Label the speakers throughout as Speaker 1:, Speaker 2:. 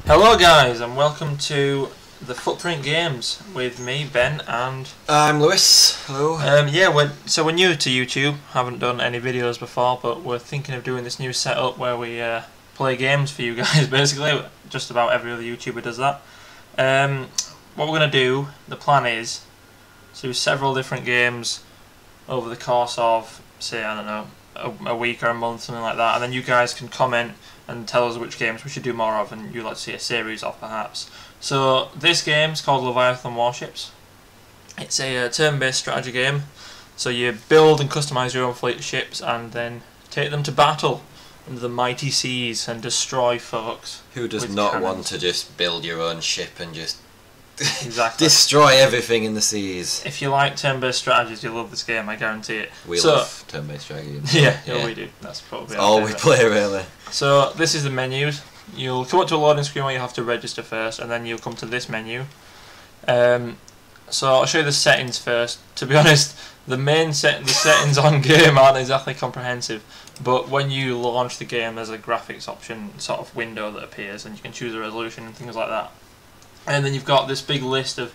Speaker 1: Hello guys, and welcome to the Footprint Games with me, Ben, and
Speaker 2: I'm Lewis. Hello.
Speaker 1: We're new to YouTube, haven't done any videos before, but we're thinking of doing this new setup where we play games for you guys. Basically, just about every other YouTuber does that. What we're going to do, the plan is to do several different games over the course of, say, I don't know, a week or a month, something like that, and then you guys can comment and tell us which games we should do more of and you'd like to see a series of, perhaps. So this game is called Leviathan Warships. It's a turn-based strategy game, so you build and customise your own fleet of ships and then take them to battle under the mighty seas and destroy folks.
Speaker 2: Who does not want to just build your own ship and just
Speaker 1: exactly
Speaker 2: destroy everything in the seas?
Speaker 1: If you like turn-based strategies, you'll love this game, I guarantee it.
Speaker 2: We love turn-based strategy.
Speaker 1: Yeah, we do. That's probably
Speaker 2: all we play, really.
Speaker 1: So this is the menus. You'll come up to a loading screen where you have to register first, and then you'll come to this menu. So I'll show you the settings first. To be honest, the settings on game aren't exactly comprehensive, but when you launch the game, there's a graphics option sort of window that appears, and you can choose a resolution and things like that. And then you've got this big list of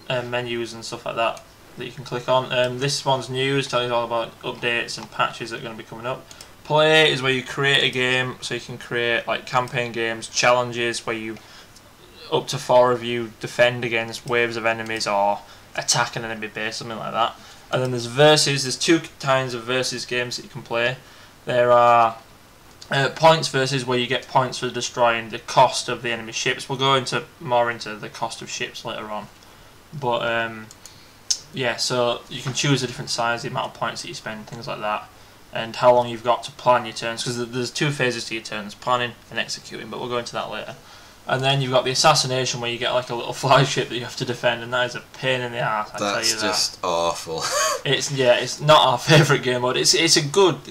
Speaker 1: menus and stuff like that you can click on. This one's news, telling you all about updates and patches that are going to be coming up. Play is where you create a game, so you can create like campaign games, challenges where you, up to 4 of you, defend against waves of enemies or attack an enemy base, something like that. And then there's versus. There's 2 kinds of versus games that you can play. There are points versus, where you get points for destroying the cost of the enemy ships. We'll go more into the cost of ships later on. But yeah, so you can choose a different size, the amount of points that you spend, things like that, and how long you've got to plan your turns, because there's 2 phases to your turns, planning and executing, but we'll go into that later. And then you've got the assassination, where you get like a little flagship that you have to defend, and that is a pain in the ass, I tell you that.
Speaker 2: That's just awful.
Speaker 1: It's not our favourite game mode. It is a good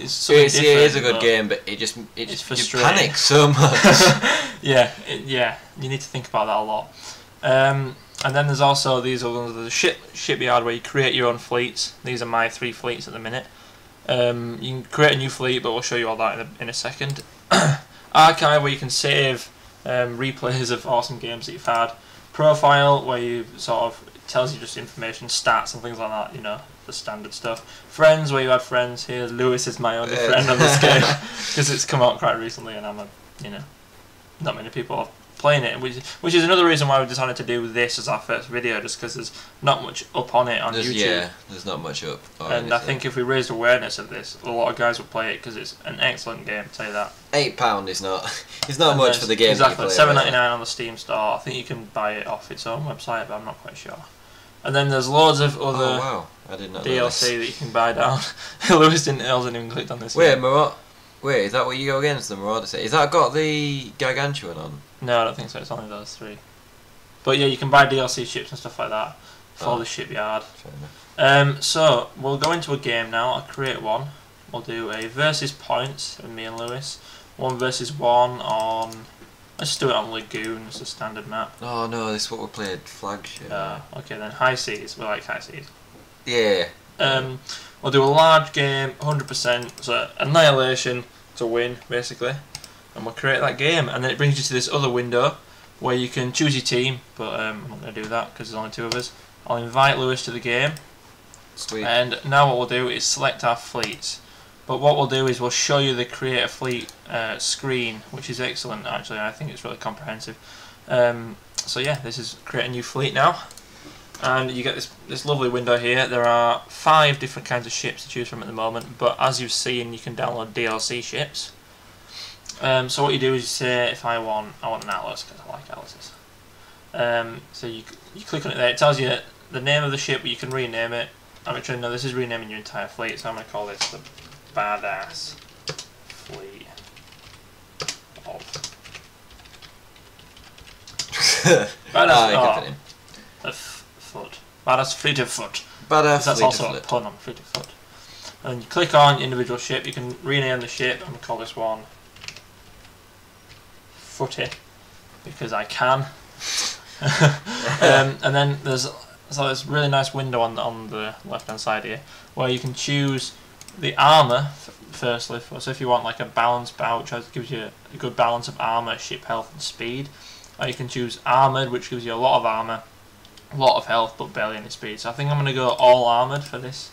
Speaker 2: game, but it's
Speaker 1: frustrating.
Speaker 2: You panic so much.
Speaker 1: yeah, you need to think about that a lot. And then there's also these other ones. There's a shipyard where you create your own fleets. These are my 3 fleets at the minute. You can create a new fleet, but we'll show you all that in a second. Archive, where you can save replays of awesome games that you've had. Profile, where you sort of, it tells you just information, stats and things like that, you know, the standard stuff. Friends, where you add friends. Here, Lewis is my only friend on this game, because it's come out quite recently and not many people are playing it, which is another reason why we decided to do this as our first video, just because there's not much up on it on YouTube.
Speaker 2: Yeah, there's not much up.
Speaker 1: And I think if we raised awareness of this, a lot of guys would play it, because it's an excellent game, I'll tell you that.
Speaker 2: £8 is not much for the game.
Speaker 1: Exactly, $7.99 on the Steam store. I think you can buy it off its own website, but I'm not quite sure. And then there's loads of other
Speaker 2: I did not
Speaker 1: DLC that you can buy down. Lewis hasn't even clicked on this
Speaker 2: yet.
Speaker 1: Wait,
Speaker 2: is that what you go against the Marauder set? Is that got the Gargantuan on?
Speaker 1: No, I don't think so. It's only those 3. But yeah, you can buy DLC ships and stuff like that for the shipyard.
Speaker 2: Fair enough.
Speaker 1: So we'll go into a game now. I'll create one. We'll do a versus points with me and Lewis. 1 versus 1 on. Let's just do it on Lagoon. It's a standard map.
Speaker 2: Oh no, this is what we played. Flagship.
Speaker 1: Okay then. High seas. We like high seas.
Speaker 2: Yeah.
Speaker 1: We'll do a large game, 100%. So annihilation to win, basically. And we'll create that game, and then it brings you to this other window where you can choose your team, but I'm not going to do that because there's only 2 of us. I'll invite Lewis to the game.
Speaker 2: Sweet.
Speaker 1: And now what we'll do is select our fleets. But what we'll do is we'll show you the create a fleet screen, which is excellent actually. I think it's really comprehensive. So yeah, this is create a new fleet now. And you get this lovely window here. There are 5 different kinds of ships to choose from at the moment, but as you've seen, you can download DLC ships. So what you do is you say, if I want an Atlas, because I like Atlases. So you click on it there. It tells you the name of the ship, but you can rename it. I'm actually no, this is renaming your entire fleet, so I'm going to call this the Badass Fleet of Badass Fleet of Foot. That's also a pun on Fleet of Foot. And you click on individual ship. You can rename the ship. I'm going to call this one Footy, because I can. And then there's So there's a really nice window on the left hand side here where you can choose the armour firstly. So if you want like a balanced bout, which gives you a good balance of armour, ship health and speed, or you can choose armoured, which gives you a lot of armour, a lot of health but barely any speed. So I think I'm going to go all armoured for this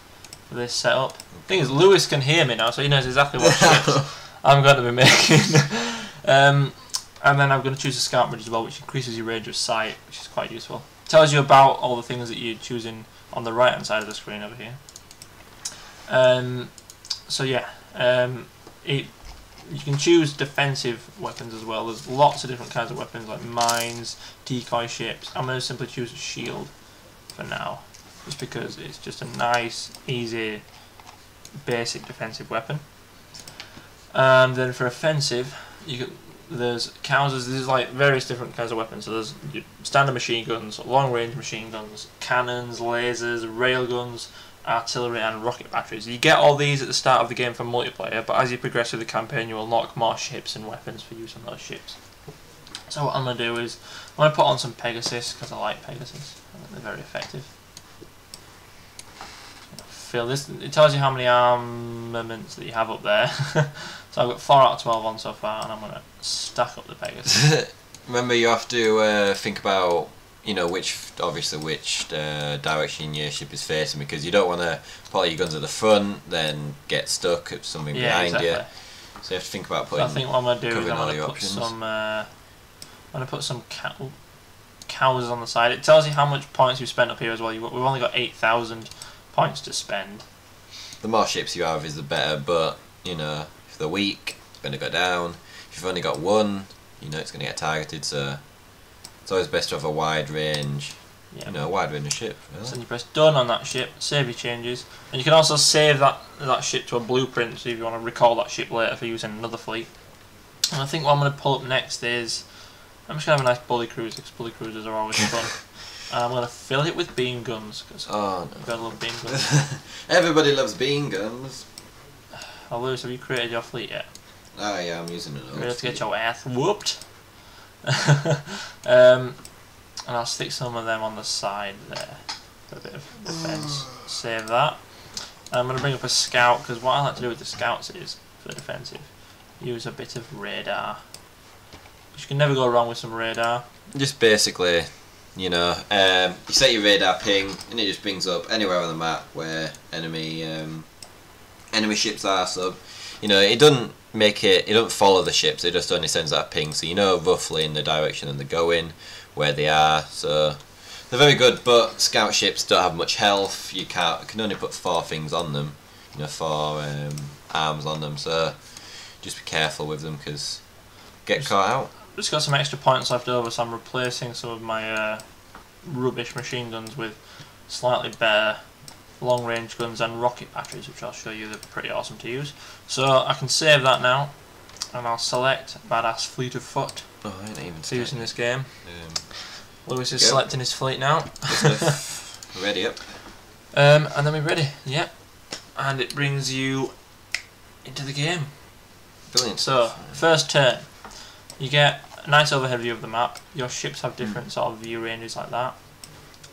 Speaker 1: setup. The thing is, Lewis can hear me now, so he knows exactly what ships I'm going to be making. And then I'm going to choose a scout bridge as well, which increases your range of sight, which is quite useful. Tells you about all the things that you're choosing on the right hand side of the screen over here. So yeah, you can choose defensive weapons as well. There's lots of different kinds of weapons like mines, decoy ships. I'm going to simply choose a shield for now, just because it's just a nice, easy, basic defensive weapon. And then for offensive, there's counter. There's like various different kinds of weapons. So there's your standard machine guns, long range machine guns, cannons, lasers, railguns, artillery and rocket batteries. You get all these at the start of the game for multiplayer, but as you progress through the campaign you will unlock more ships and weapons for use on those ships. So what I'm going to do is I'm going to put on some Pegasus because I like Pegasus. I think they're very effective. Fill this. It tells you how many armaments that you have up there. So I've got 4 out of 12 on so far, and I'm going to stack up the Pegasus.
Speaker 2: Remember, you have to think about, you know, which direction your ship is facing, because you don't want to put all your guns at the front, then get stuck at something behind you. So you have to think about putting.
Speaker 1: So I think what I'm going to do is I'm going to put some cows on the side. It tells you how much points you've spent up here as well. We've only got 8,000 points to spend.
Speaker 2: The more ships you have is the better, but you know, if they're weak, it's going to go down. If you've only got one, you know it's going to get targeted. So it's always best to have a wide range. You know, a wide range of ship. Really.
Speaker 1: So then you press done on that ship, save your changes, and you can also save that ship to a blueprint, so if you want to recall that ship later for using another fleet. And I think what I'm going to pull up next is I'm just going to have a nice bully cruiser, because bully cruisers are always fun. And I'm going to fill it with beam guns, because you've got to love beam guns. Everybody
Speaker 2: loves beam guns.
Speaker 1: Oh, Lewis, have you created your fleet yet?
Speaker 2: Oh yeah, I'm using it.
Speaker 1: Ready to get your ass whooped? And I'll stick some of them on the side there for a bit of defence. Save that. And I'm going to bring up a scout, because what I like to do with the scouts is, for defensive, use a bit of radar. You can never go wrong with some radar.
Speaker 2: Just basically, you know, you set your radar ping, and it just brings up anywhere on the map where enemy ships are. So, you know, it doesn't follow the ships. It just only sends that ping, so you know roughly in the direction that they're going, where they are. So they're very good, but scout ships don't have much health. You can only put 4 things on them, you know, 4 arms on them. So just be careful with them, because get caught out.
Speaker 1: Just got some extra points left over, so I'm replacing some of my rubbish machine guns with slightly better long range guns and rocket batteries, which I'll show you. They're pretty awesome to use. So I can save that now, and I'll select Badass Fleet of Foot to use in this game. Lewis is selecting his fleet now.
Speaker 2: Ready up.
Speaker 1: And then we're ready. Yep. And it brings you into the game.
Speaker 2: Brilliant.
Speaker 1: So first turn, you get a nice overhead view of the map. Your ships have different sort of view ranges like that.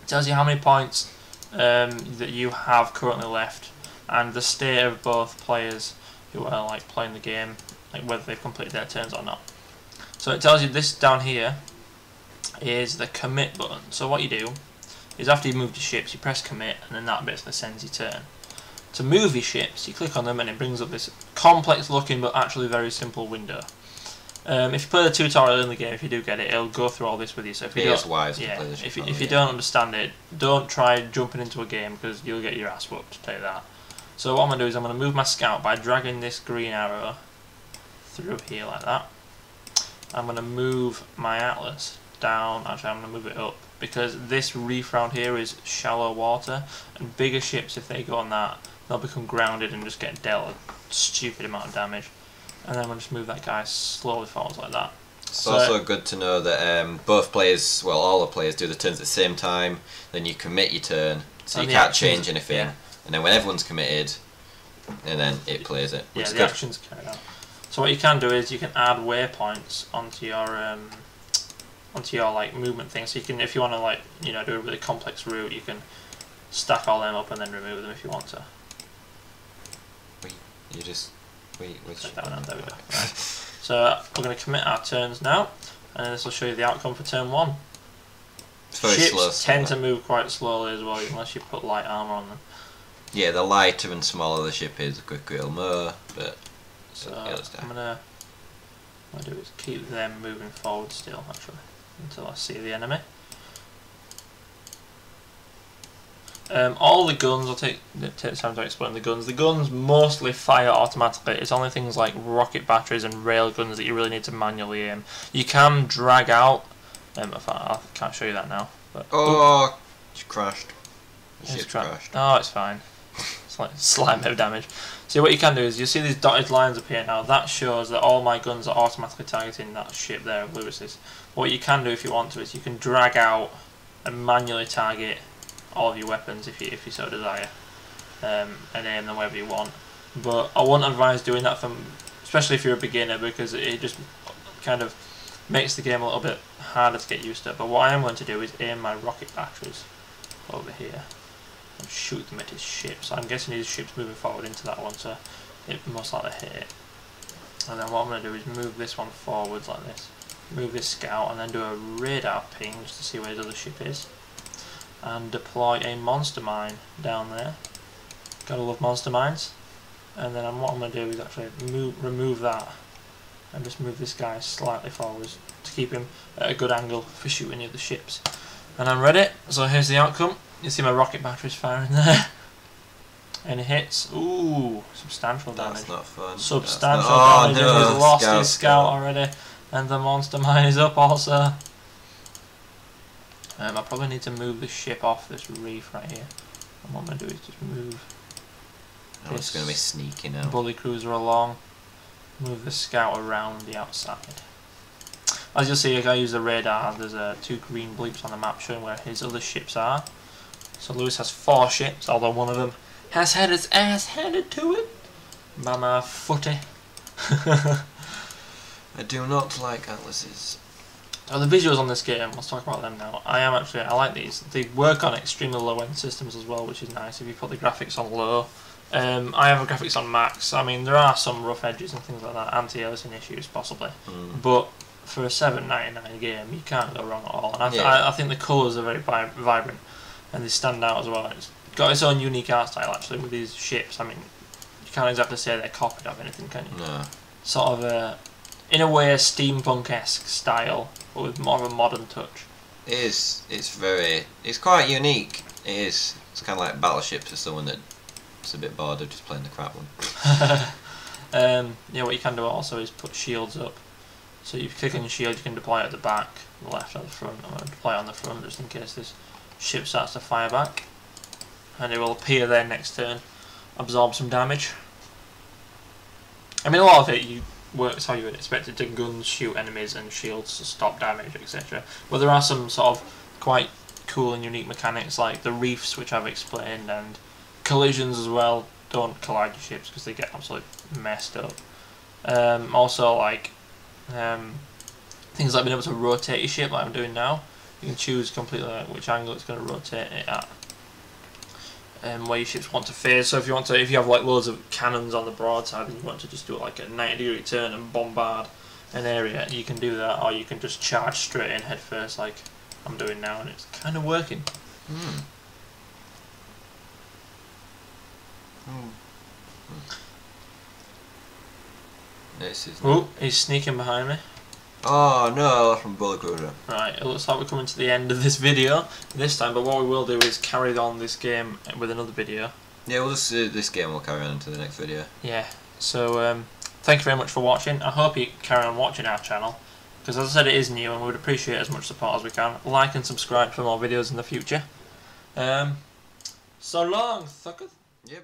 Speaker 1: It tells you how many points that you have currently left, and the state of both players who are like playing the game, like whether they've completed their turns or not. So it tells you this down here is the commit button. So what you do is after you've moved your ships, you press commit, and then that basically sends your turn. To move your ships, you click on them and it brings up this complex looking but actually very simple window. If you play the tutorial in the game, if you do get it, it'll go through all this with you. So if you if you don't understand it, don't try jumping into a game, because you'll get your ass whooped, to tell you that. So what I'm going to do is I'm going to move my scout by dragging this green arrow through here like that. I'm going to move my atlas down. Actually, I'm going to move it up, because this reef round here is shallow water, and bigger ships, if they go on that, they'll become grounded and just get dealt a stupid amount of damage. And then we'll just move that guy slowly forwards like that.
Speaker 2: It's also good to know that both players, well, all the players do the turns at the same time. Then you commit your turn, so you can't change anything. Yeah. And then when everyone's committed, and then it plays it.
Speaker 1: Yeah, the action's carried out. So what you can do is you can add waypoints onto your onto your like movement thing. So you can, if you want to like do a really complex route, you can stack all them up and then remove them if you want to.
Speaker 2: Wait, which
Speaker 1: that one out, there we go. Right. So we're going to commit our turns now, and this will show you the outcome for turn 1.
Speaker 2: It's very
Speaker 1: Ships
Speaker 2: slow.
Speaker 1: tend to move quite slowly as well, unless you put light armor on them.
Speaker 2: Yeah, the lighter and smaller the ship is, the quicker it'll move, but...
Speaker 1: So what I'm going to do is keep them moving forward still, actually, until I see the enemy. All the guns, I'll take time to explain the guns. The guns mostly fire automatically. It's only things like rocket batteries and rail guns that you really need to manually aim. You can drag out, I can't show you that now. But,
Speaker 2: oh, it's crashed. The ship's crashed.
Speaker 1: Oh, it's fine. It's like slight bit of damage. So what you can do is, you see these dotted lines up here now, that shows that all my guns are automatically targeting that ship there of Lewis's. What you can do if you want to is you can drag out and manually target all of your weapons if you so desire, and aim them wherever you want. But I wouldn't advise doing that, especially if you're a beginner, because it just kind of makes the game a little bit harder to get used to. But what I am going to do is aim my rocket batteries over here and shoot them at his ship. So I'm guessing his ship's moving forward into that one, so it most likely hit it. And then what I'm going to do is move this one forwards like this, move this scout, and then do a radar ping just to see where his other ship is, and deploy a monster mine down there. Gotta love monster mines. And then what I'm going to do is actually remove that and just move this guy slightly forwards to keep him at a good angle for shooting at the ships. And I'm ready, so here's the outcome. You see my rocket batteries firing there. Any hits? Ooh, substantial damage.
Speaker 2: That's not fun.
Speaker 1: Substantial
Speaker 2: damage.
Speaker 1: damage, and he's lost his scout already. And the monster mine is up also. I probably need to move the ship off this reef right here. And what I'm going to do is just move
Speaker 2: it's going to be sneaky now.
Speaker 1: bully cruiser along. Move the scout around the outside. As you'll see, I use the radar. There's 2 green bleeps on the map showing where his other ships are. So Lewis has 4 ships, although one of them has had its ass handed to it by my footy.
Speaker 2: I do not like atlases.
Speaker 1: So the visuals on this game, let's talk about them now. I like these. They work on extremely low end systems as well, which is nice if you put the graphics on low. I have the graphics on max. I mean, there are some rough edges and things like that, anti-aliasing issues possibly, but for a $7.99 game, you can't go wrong at all. And I think the colours are very vibrant, and they stand out as well. It's got its own unique art style actually with these ships. I mean, you can't exactly say they're copied of anything, can you?
Speaker 2: No.
Speaker 1: Sort of in a way, a steampunk-esque style, but with more of a modern touch.
Speaker 2: It is. It's quite unique. It is. It's kind of like battleships for someone that's a bit bored of just playing the crap one.
Speaker 1: Yeah, what you can do also is put shields up. So you click on your shield, you can deploy it at the back, the left, or the front. I'm going to deploy it on the front just in case this ship starts to fire back. And it will appear there next turn, absorb some damage. I mean, a lot of it works how you would expect it to. Guns shoot enemies and shields to stop damage, etc. But there are some sort of quite cool and unique mechanics like the reefs, which I've explained, and collisions as well. Don't collide your ships because they get absolutely messed up. Also, like things like being able to rotate your ship, like I'm doing now. You can choose completely which angle it's going to rotate it at. Where your ships want to face. So if you have like loads of cannons on the broadside and you want to just do it like a 90-degree turn and bombard an area, you can do that, or you can just charge straight in head first like I'm doing now, and it's kind of working. Oh, he's sneaking behind me.
Speaker 2: Oh no, that's from Bullet Cruiser.
Speaker 1: Right, it looks like we're coming to the end of this video this time, but what we will do is carry on this game with another video.
Speaker 2: Yeah, this game will carry on into the next video.
Speaker 1: Yeah, so thank you very much for watching. I hope you carry on watching our channel, because as I said, it is new and we would appreciate as much support as we can. Like and subscribe for more videos in the future. So long, suckers.
Speaker 2: Yep.